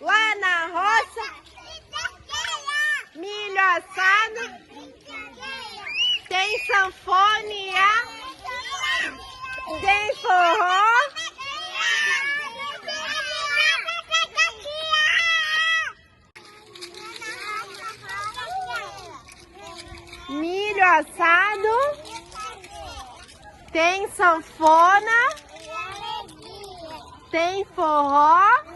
Lá na roça, milho assado, tem sanfonia, tem forró. Milho assado, tem sanfona, tem forró.